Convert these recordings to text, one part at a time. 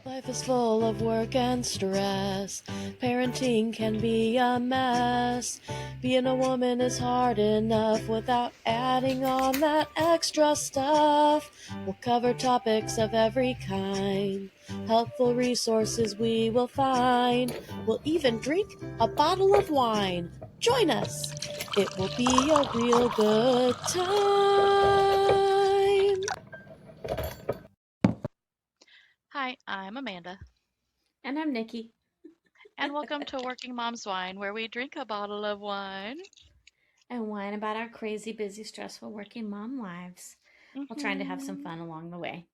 Life is full of work and stress. Parenting can be a mess. Being a woman is hard enough without adding on that extra stuff. We'll cover topics of every kind. Helpful resources we will find. We'll even drink a bottle of wine. Join us. It will be a real good time. Hi, I'm Amanda, And I'm Nikki. and welcome to Working Mom's Wine, where we drink a bottle of wine. And whine about our crazy, busy, stressful working mom lives while trying to have some hmm fun along the way.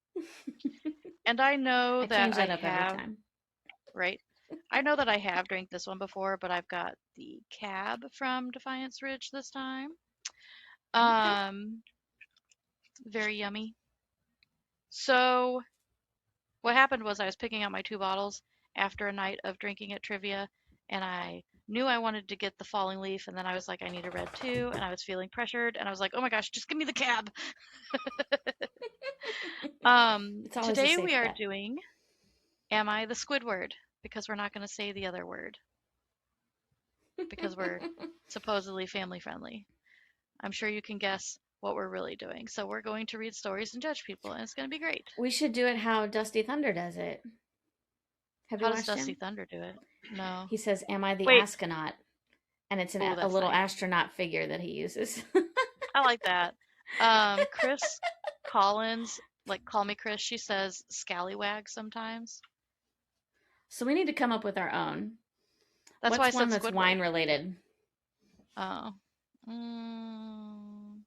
And I know I that change I that up every have, time. right? I know that I have drank this one before, but I've got the cab from Defiance Ridge this time. Okay. Um, Very yummy. So, what happened was I was picking out my two bottles after a night of drinking at trivia, and I knew I wanted to get the falling leaf, and then I was like, I need a red too, and I was feeling pressured, and I was like, oh my gosh, just give me the cab. It's always a Today we safe are bet. doing Am I the Squidward? Because we're not going to say the other word because we're supposedly family friendly. I'm sure you can guess what we're really doing. So we're going to read stories and judge people, and it's going to be great. We should do it how Dusty Thunder does it. Have you How does watched Dusty him? Thunder do it? No. He says, "Am I the Wait. astronaut?" And it's Oh, a that's little nice. astronaut figure that he uses. I like that. Chris Collins, like Call Me Chris, she says scallywag sometimes. So we need to come up with our own. That's why I What's one said that's Squidward. wine related? Oh. Mm,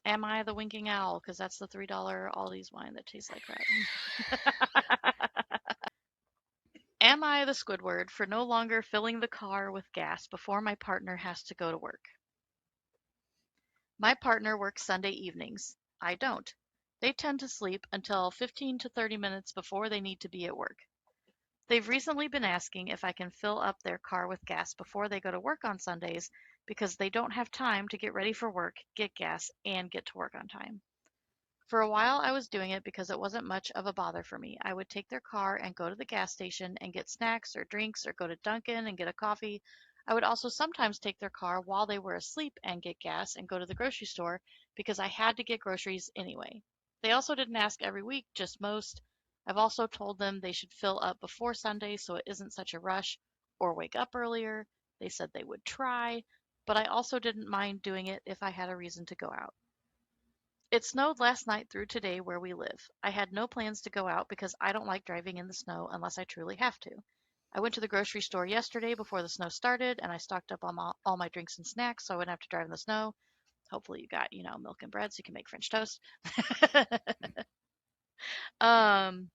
Am I the winking owl? Because that's the $3 Aldi's wine that tastes like crap. Am I the Squidward for no longer filling the car with gas before my partner has to go to work? My partner works Sunday evenings. I don't. They tend to sleep until 15 to 30 minutes before they need to be at work. They've recently been asking if I can fill up their car with gas before they go to work on Sundays because they don't have time to get ready for work, get gas, and get to work on time. For a while, I was doing it because it wasn't much of a bother for me. I would take their car and go to the gas station and get snacks or drinks or go to Dunkin' and get a coffee. I would also sometimes take their car while they were asleep and get gas and go to the grocery store because I had to get groceries anyway. They also didn't ask every week, just most. I've also told them they should fill up before Sunday so it isn't such a rush or wake up earlier. They said they would try, but I also didn't mind doing it if I had a reason to go out. It snowed last night through today where we live. I had no plans to go out because I don't like driving in the snow unless I truly have to. I went to the grocery store yesterday before the snow started and I stocked up on all my drinks and snacks so I wouldn't have to drive in the snow. Hopefully you got, milk and bread so you can make French toast. um,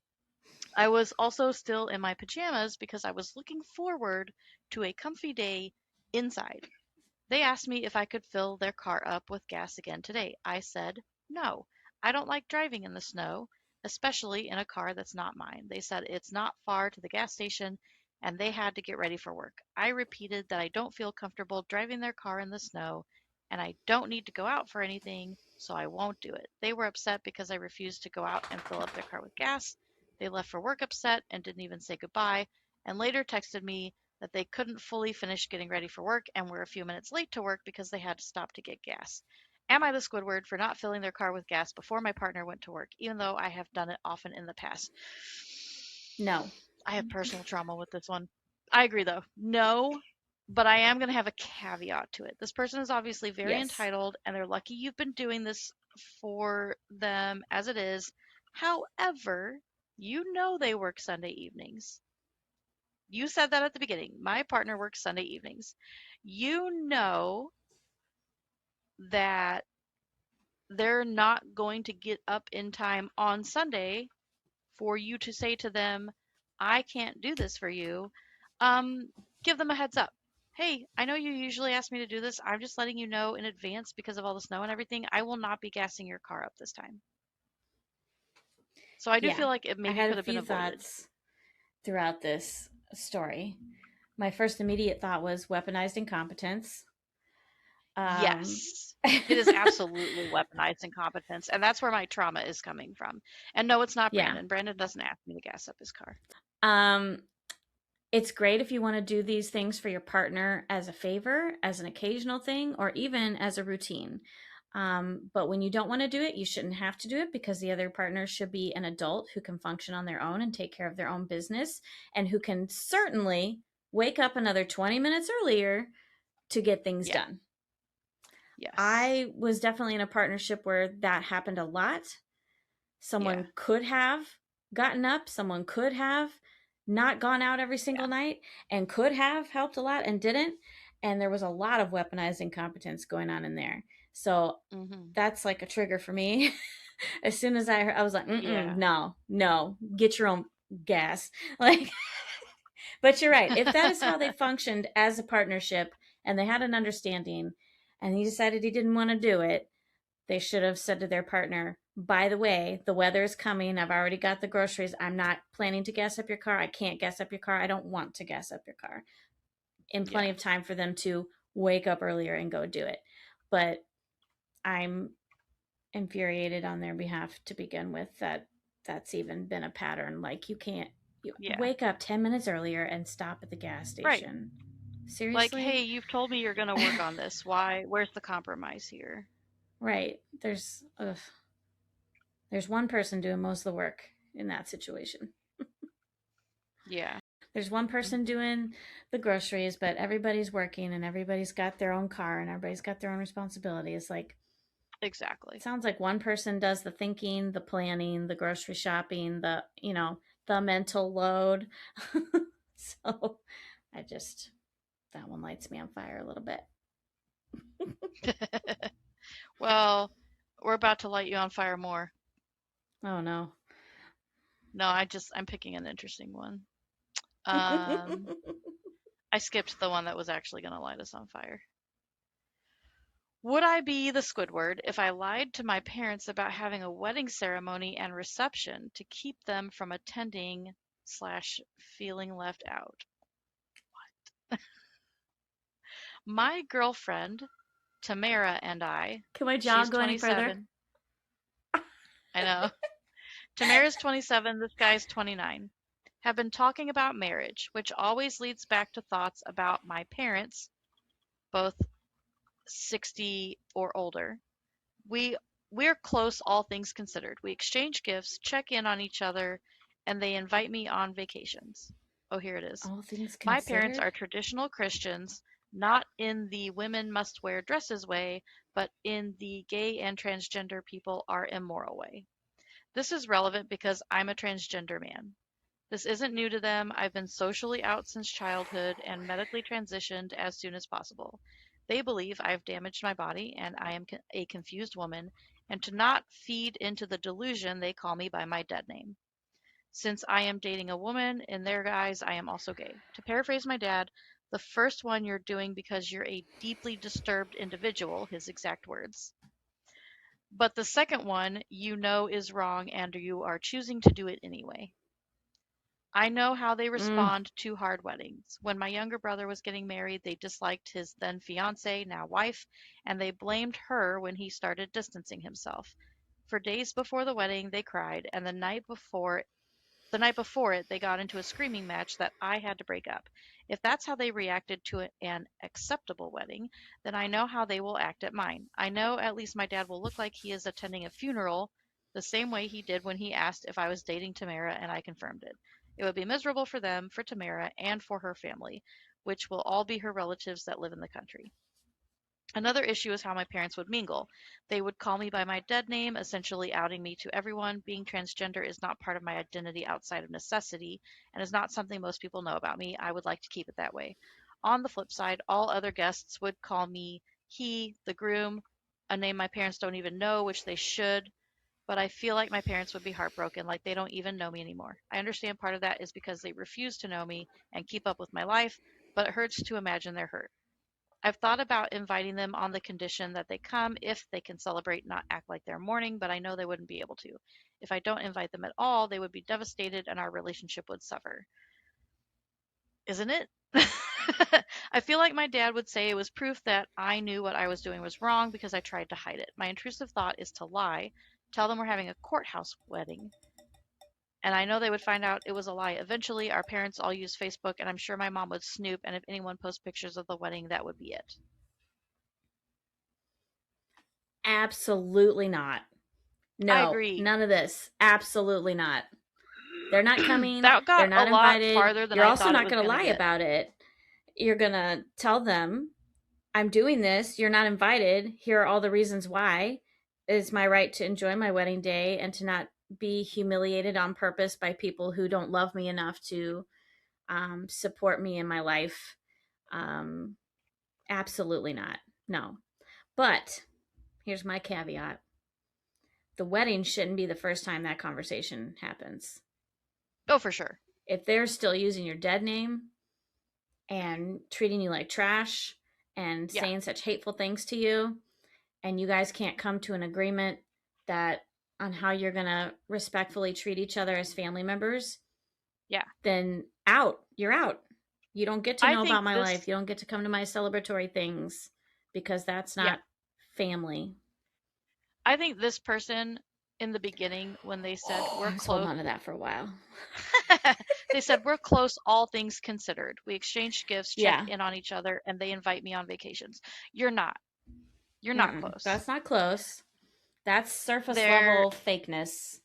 I was also still in my pajamas because I was looking forward to a comfy day inside. They asked me if I could fill their car up with gas again today. I said no. I don't like driving in the snow, especially in a car that's not mine. They said it's not far to the gas station and they had to get ready for work. I repeated that I don't feel comfortable driving their car in the snow and I don't need to go out for anything, so I won't do it. They were upset because I refused to go out and fill up their car with gas. They left for work upset and didn't even say goodbye, and later texted me that they couldn't fully finish getting ready for work and were a few minutes late to work because they had to stop to get gas. Am I the Squidward for not filling their car with gas before my partner went to work, even though I have done it often in the past? No. I have personal trauma with this one. I agree, though. No, but I am going to have a caveat to it. This person is obviously very Yes. entitled, and they're lucky you've been doing this for them as it is. However, you know they work Sunday evenings. You said that at the beginning. My partner works Sunday evenings. You know that they're not going to get up in time on Sunday for you to say to them, I can't do this for you. Um, give them a heads up. Hey, I know you usually ask me to do this. I'm just letting you know in advance because of all the snow and everything. I will not be gassing your car up this time. So I do Yeah. feel like it I maybe had a could have been few avoided. thoughts throughout this story. My first immediate thought was weaponized incompetence. Um, Yes. It is absolutely weaponized incompetence, and that's where my trauma is coming from. And no, it's not yeah. Brandon. Brandon doesn't ask me to gas up his car. Um, it's great if you want to do these things for your partner as a favor, as an occasional thing, or even as a routine. But when you don't want to do it, you shouldn't have to do it, because the other partner should be an adult who can function on their own and take care of their own business, and who can certainly wake up another 20 minutes earlier to get things Yeah. done. Yes. I was definitely in a partnership where that happened a lot. Yeah. Someone could have gotten up, someone could have not gone out every single Yeah. night, and could have helped a lot and didn't. And there was a lot of weaponized incompetence going on in there. So Mhm. that's like a trigger for me. As soon as I heard, I was like, Yeah. no, get your own gas. Like, but you're right. If that is how they functioned as a partnership and they had an understanding and he decided he didn't want to do it, they should have said to their partner, by the way, the weather is coming. I've already got the groceries. I'm not planning to gas up your car. I can't gas up your car. I don't want to gas up your car. In plenty Yeah. of time for them to wake up earlier and go do it. But I'm infuriated on their behalf to begin with that that's even been a pattern. Like, you Yeah. wake up 10 minutes earlier and stop at the gas Right. station. Like, Seriously? hey, you've told me you're going to work on this. Why? Where's the compromise here? Right. There's one person doing most of the work in that situation. Yeah. There's one person doing the groceries, but everybody's working and everybody's got their own car and everybody's got their own responsibilities. Like, it Exactly. sounds like one person does the thinking, the planning, the grocery shopping, the mental load. So that one lights me on fire a little bit. Well, we're about to light you on fire more. Oh no. No, I'm picking an interesting one. Um, I skipped the one that was actually going to light us on fire. Would I be the Squidward if I lied to my parents about having a wedding ceremony and reception to keep them from attending slash feeling left out? My girlfriend, Tamara, and I, Can my jaw she's go any further? 27. I know. Tamara's 27, this guy's 29. Have been talking about marriage, which always leads back to thoughts about my parents, both 60 or older. We we're close all things considered. We exchange gifts, check in on each other, and they invite me on vacations. Oh, here it is. All things My parents considered? are traditional Christians, not in the women must wear dresses way, but in the gay and transgender people are immoral way. This is relevant because I'm a transgender man. This isn't new to them. I've been socially out since childhood and medically transitioned as soon as possible. They believe I've damaged my body and I am a confused woman, and to not feed into the delusion, they call me by my dead name. Since I am dating a woman, in their eyes, I am also gay. To paraphrase my dad, the first one you're doing because you're a deeply disturbed individual, his exact words. But the second one you know is wrong and you are choosing to do it anyway. I know how they Mm. respond to hard weddings. When my younger brother was getting married, they disliked his then fiancee, now wife, and they blamed her when he started distancing himself. For days before the wedding, they cried, and the night before it, they got into a screaming match that I had to break up. If that's how they reacted to an acceptable wedding, then I know how they will act at mine. I know at least my dad will look like he is attending a funeral the same way he did when he asked if I was dating Tamara and I confirmed it. It would be miserable for them, for Tamara, and for her family, which will all be her relatives that live in the country. Another issue is how my parents would mingle. They would call me by my dead name, essentially outing me to everyone. Being transgender is not part of my identity outside of necessity and is not something most people know about me. I would like to keep it that way. On the flip side, all other guests would call me he, the groom, a name my parents don't even know, which they should. But I feel like my parents would be heartbroken, like they don't even know me anymore. I understand part of that is because they refuse to know me and keep up with my life, but it hurts to imagine their hurt. I've thought about inviting them on the condition that they come if they can celebrate, not act like they're mourning, but I know they wouldn't be able to. If I don't invite them at all, they would be devastated and our relationship would suffer. Isn't it? I feel like my dad would say it was proof that I knew what I was doing was wrong because I tried to hide it. My intrusive thought is to lie, tell them we're having a courthouse wedding. And I know they would find out it was a lie eventually. Our parents all use Facebook, and I'm sure my mom would snoop, and if anyone posts pictures of the wedding, that would be it. Absolutely not. I No, agree. none of this. Absolutely not. They're not coming. That They're got a not lot invited. farther than You're I also thought it not was going to going to lie get. about it. You're going to tell them, I'm doing this. You're not invited. Here are all the reasons why. It's my right to enjoy my wedding day and to not be humiliated on purpose by people who don't love me enough to support me in my life. Um, Absolutely not. No. But here's my caveat: the wedding shouldn't be the first time that conversation happens. Oh, for sure. If they're still using your dead name and treating you like trash and Yeah. saying such hateful things to you, and you guys can't come to an agreement that on how you're going to respectfully treat each other as family members, Yeah. then you're out. You don't get to I know think about my life. this, You don't get to come to my celebratory things because that's yeah. not family. I think this person in the beginning, when they said we're I was holding close, on to that for a while. they said we're close, all things considered. We exchange gifts, check Yeah. in on each other, and they invite me on vacations. You're not. You're not Mm-mm. close. That's not close. That's surface They're level fakeness.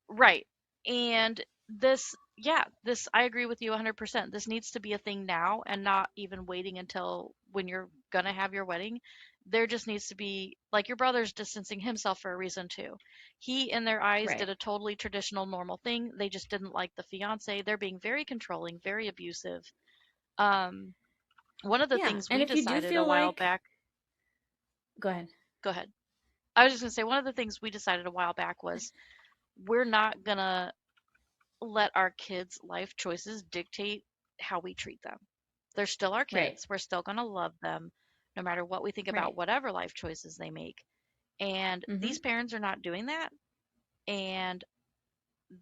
right. And this, yeah, this, I agree with you 100%. This needs to be a thing now and not even waiting until when you're going to have your wedding. There just needs to be, like, your brother's distancing himself for a reason too. He, in their eyes, Right. did a totally traditional, normal thing. They just didn't like the fiance. They're being very controlling, very abusive. Um, One of the Yeah. things And we if you do decided a feel while like, back, go ahead. go ahead. I was just going to say, one of the things we decided a while back was we're not going to let our kids' life choices dictate how we treat them. They're still our Right. kids. We're still going to love them no matter what we think about Right. whatever life choices they make. And Mm-hmm. these parents are not doing that. And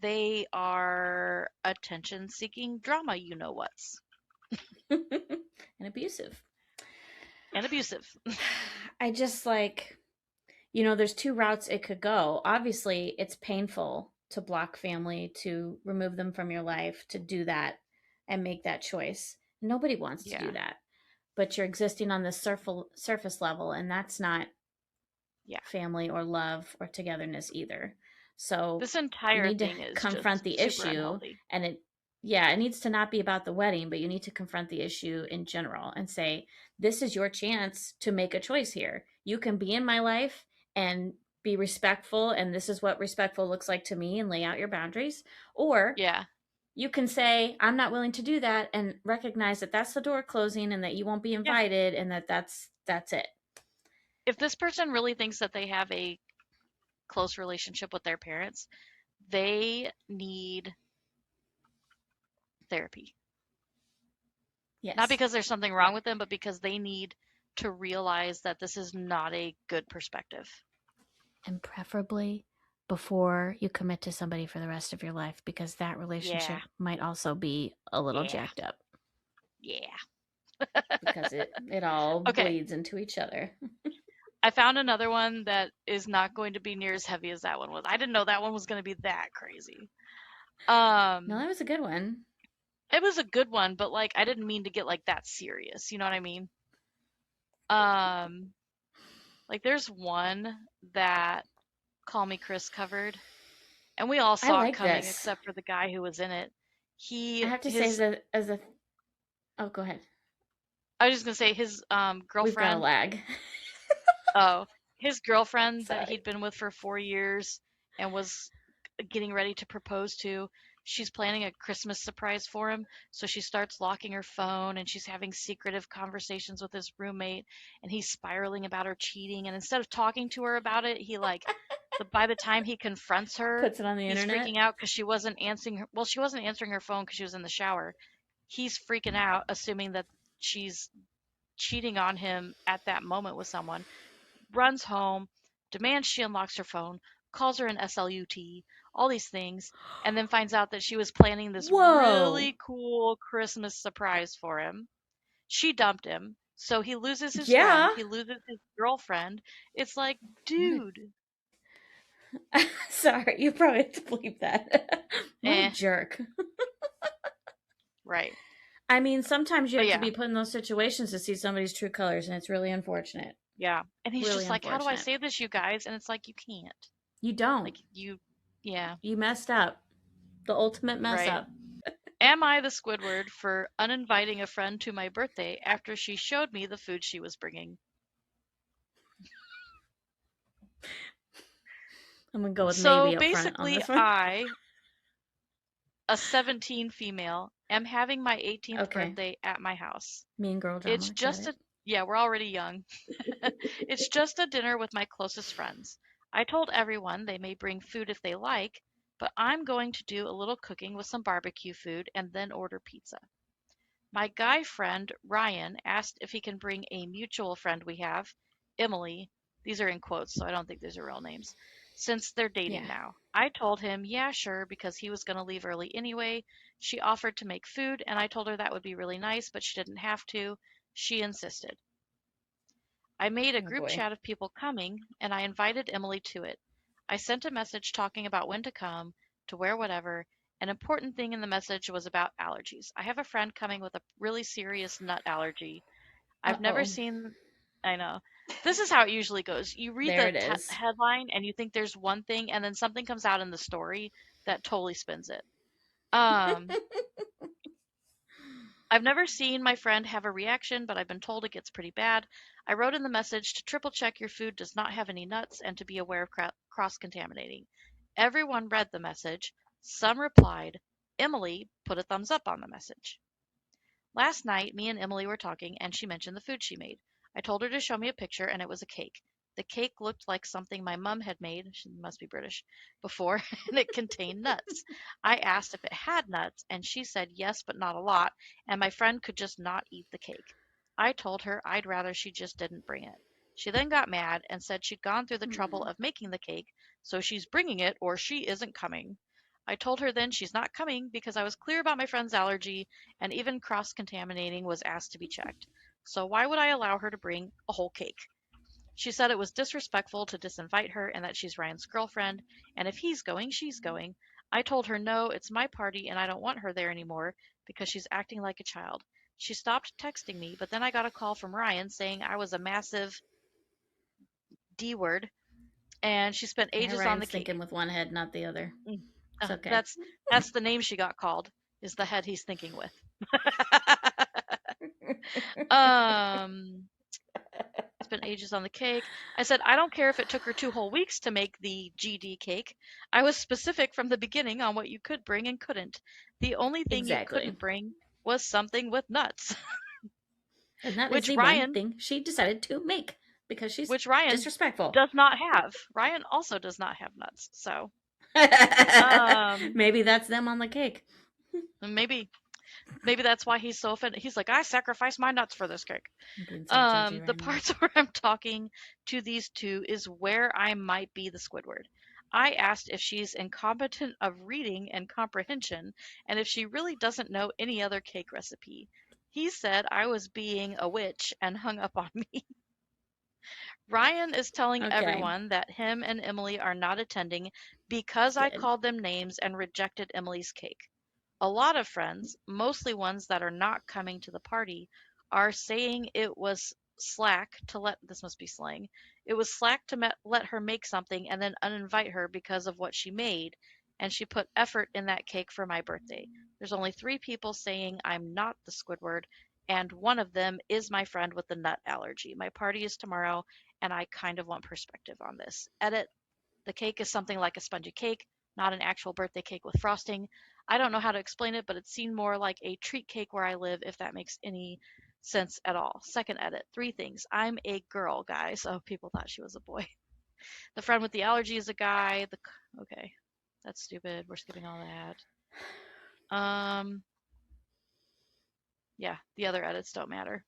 they are attention seeking drama, you know what's, And abusive. and abusive. I just like, there's two routes it could go. Obviously, it's painful to block family, to remove them from your life, to do that and make that choice. Nobody wants to do Yeah. that. But you're existing on this surface level, and that's not Yeah. family or love or togetherness either. So This you entire need to thing is confront just the super issue, unhealthy. and it needs to not be about the wedding, but you need to confront the issue in general and say, this is your chance to make a choice here. You can be in my life and be respectful, and this is what respectful looks like to me, and lay out your boundaries. Or Yeah. you can say, I'm not willing to do that, and recognize that that's the door closing and that you won't be Yeah. invited, and that's it. If this person really thinks that they have a close relationship with their parents, they need therapy. Not Yes. because there's something wrong with them, but because they need to realize that this is not a good perspective. And preferably before you commit to somebody for the rest of your life, because that Yeah. relationship might also be a little Yeah. jacked up Yeah. because it all Okay. bleeds into each other. I found another one that is not going to be near as heavy as that one was. I didn't know that one was going to be that crazy. No, that was a good one. It was a good one, but like I didn't mean to get like that serious. You know what I mean? Um, like there's one that Call Me Chris covered, and we all I saw it like coming this. except for the guy who was in it. I He have to say, his oh, go ahead. I was just gonna say his We've got a girlfriend. lag. Oh, his girlfriend that Sorry. he'd been with for 4 years and was getting ready to propose to. She's planning a Christmas surprise for him, so she starts locking her phone and she's having secretive conversations with his roommate, and he's spiraling about her cheating. And instead of talking to her about it, he like, by the time he confronts her, Puts it on the he's internet. freaking out because she wasn't answering her. Well, she wasn't answering her phone because she was in the shower. He's freaking out, assuming that she's cheating on him at that moment with someone, runs home, demands she unlocks her phone, calls her an SLUT, all these things, and then finds out that she was planning this Whoa. really cool Christmas surprise for him. She dumped him. So he loses his Yeah. friend. He loses his girlfriend. It's like, dude. Sorry, you probably have to bleep that. What a Eh, jerk. right. I mean, sometimes you But have to yeah, be put in those situations to see somebody's true colors, and it's really unfortunate. yeah. And he's Really just like, how do I unfortunate. say this, you guys? And it's like, you can't. You don't. Like, you, yeah, You messed up. The ultimate mess right. up. Am I the Squidward for uninviting a friend to my birthday after she showed me the food she was bringing? I'm going to go with So maybe up front on basically, this one. I, a 17 female, am having my 18th Okay. birthday at my house. Mean girl It's drama. Get just it? a, yeah, we're already young. It's just a dinner with my closest friends. I told everyone they may bring food if they like, but I'm going to do a little cooking with some barbecue food and then order pizza. My guy friend Ryan asked if he can bring a mutual friend we have, Emily. These are in quotes, so I don't think these are real names. Since they're dating Yeah. now. I told him, yeah, sure, because he was going to leave early anyway. She offered to make food, and I told her that would be really nice, but she didn't have to. She insisted. I made a Oh group boy. chat of people coming, and I invited Emily to it. I sent a message talking about when to come, to wear whatever. An important thing in the message was about allergies. I have a friend coming with a really serious nut allergy. I've never Uh-oh. seen, I know. This is how it usually goes. You read There the it is. headline and you think there's one thing, and then something comes out in the story that totally spins it. Um, I've never seen my friend have a reaction, but I've been told it gets pretty bad. I wrote in the message to triple check your food does not have any nuts and to be aware of cross contaminating. Everyone read the message. Some replied. Emily put a thumbs up on the message. Last night, me and Emily were talking, and she mentioned the food she made. I told her to show me a picture, and it was a cake. The cake looked like something my mum had made, she must be British, before, and it contained nuts. I asked if it had nuts, and she said yes, but not a lot, and my friend could just not eat the cake. I told her I'd rather she just didn't bring it. She then got mad and said she'd gone through the trouble of making the cake, so she's bringing it or she isn't coming. I told her then she's not coming because I was clear about my friend's allergy and even cross contaminating was asked to be checked. So why would I allow her to bring a whole cake? She said it was disrespectful to disinvite her and that she's Ryan's girlfriend, and if he's going, she's going. I told her no, it's my party and I don't want her there anymore because she's acting like a child. She stopped texting me, but then I got a call from Ryan saying I was a massive D word and she spent Yeah, ages on the Ryan's cake. thinking with one head, not the other. Mm, It's okay. that's the name she got called, is the head he's thinking with. um Spent ages on the cake. I said, I don't care if it took her 2 whole weeks to make the GD cake. I was specific from the beginning on what you could bring and couldn't. The only thing you Exactly. couldn't bring was something with nuts, And that is which the one Ryan, thing she decided to make because she's which Ryan disrespectful. does not have. Ryan also does not have nuts. So, um, Maybe that's them on the cake. maybe that's why he's so offended. He's like, I sacrificed my nuts for this cake. I'm being so judgy The right now. parts where I'm talking to these two is where I might be the Squidward. I asked if she's incompetent of reading and comprehension, and if she really doesn't know any other cake recipe. He said I was being a witch and hung up on me. Ryan is telling Okay, everyone that him and Emily are not attending because I good. called them names and rejected Emily's cake. A lot of friends, mostly ones that are not coming to the party, are saying it was slack to let this must be slang. It was slack to let her make something and then uninvite her because of what she made, and she put effort in that cake for my birthday. There's only 3 people saying I'm not the Squidward, and one of them is my friend with the nut allergy. My party is tomorrow, and I kind of want perspective on this. Edit: the cake is something like a spongy cake, not an actual birthday cake with frosting. I don't know how to explain it, but it seemed more like a treat cake where I live, if that makes any sense at all. Second edit: 3 things. I'm a girl, guys. Oh, people thought she was a boy. The friend with the allergy is a guy. Okay, that's stupid. We're skipping all that. Yeah, the other edits don't matter.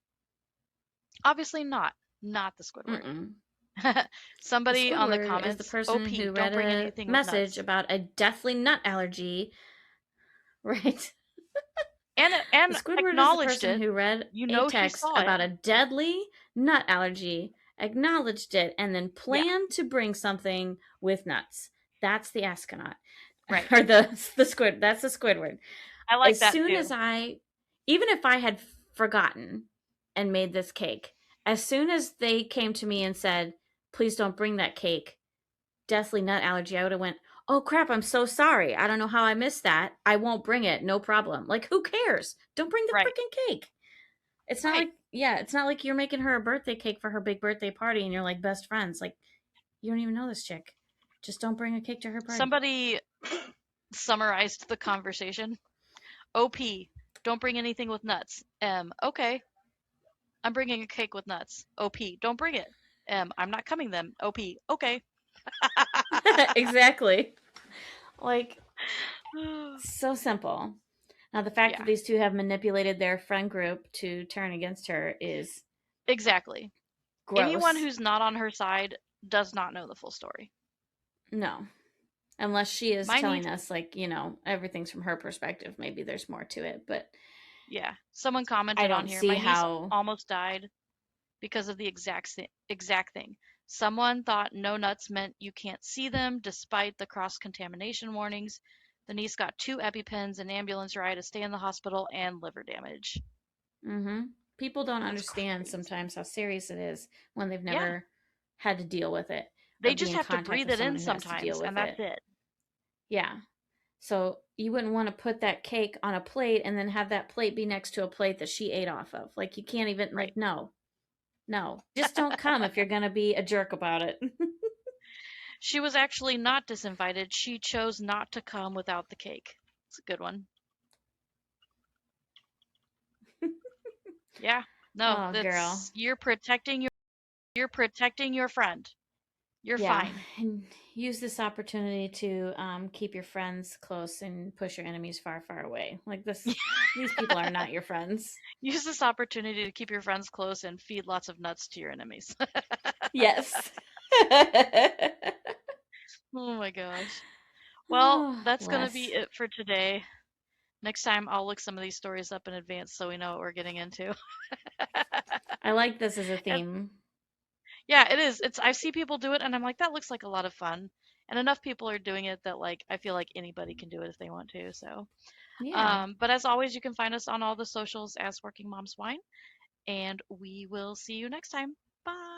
Obviously not the Squidward. Mm-mm. The Somebody on the Squidward is the comments, oh person who Pete, read don't bring a anything with message nuts. about a deathly nut allergy, right? The and Squidward is the acknowledged person it. who read You a know she text saw it. about a deadly nut allergy, acknowledged it, and then Yeah, planned to bring something with nuts. That's the astronaut. right. Or the squid. That's the Squidward. I like As that soon too. as even if I had forgotten and made this cake, as soon as they came to me and said, please don't bring that cake, deathly nut allergy, I would have went, oh crap, I'm so sorry. I don't know how I missed that. I won't bring it. No problem. Like, who cares? Don't bring the Right, freaking cake. It's not right. like, yeah, it's not like you're making her a birthday cake for her big birthday party and you're like best friends. Like, you don't even know this chick. Just don't bring a cake to her party. Somebody summarized the conversation. OP, don't bring anything with nuts. Okay, I'm bringing a cake with nuts. OP, don't bring it. I'm not coming then. OP, okay. Exactly. Like, so simple. Now, the fact that Yeah, these two have manipulated their friend group to turn against her is exactly. Anyone gross. who's not on her side does not know the full story. No. Unless she is My telling niece, us, like, everything's from her perspective. Maybe there's more to it, but yeah, someone I commented on don't here. see My niece how. almost died because of the exact thing. Someone thought no nuts meant you can't see them, despite the cross contamination warnings. The niece got 2 EpiPens, an ambulance ride, a stay in the hospital, and liver damage. Hmm. People don't That's understand crazy. sometimes how serious it is when they've Yeah, never had to deal with it they or be just in have to contact breathe with it in someone who has to deal sometimes, with and that's it. it. Yeah. So you wouldn't want to put that cake on a plate and then have that plate be next to a plate that she ate off of. Like, you can't even, Right. like, no, no. Just don't come if you're going to be a jerk about it. She was actually not disinvited. She chose not to come without the cake. It's a good one. Yeah. No, Oh, girl. that's you're protecting your friend. You're Yeah, fine. and use this opportunity to keep your friends close and push your enemies far, far away. Like this, these people are not your friends. Use this opportunity to keep your friends close and feed lots of nuts to your enemies. Yes. Oh my gosh. Well, Oh, that's going to be bless. it for today. Next time, I'll look some of these stories up in advance so we know what we're getting into. I like this as a And theme. yeah, it is. I see people do it and I'm like, that looks like a lot of fun. And enough people are doing it that like I feel like anybody can do it if they want to. So, Yeah. but as always, you can find us on all the socials as Working Moms Wine, and we will see you next time. Bye.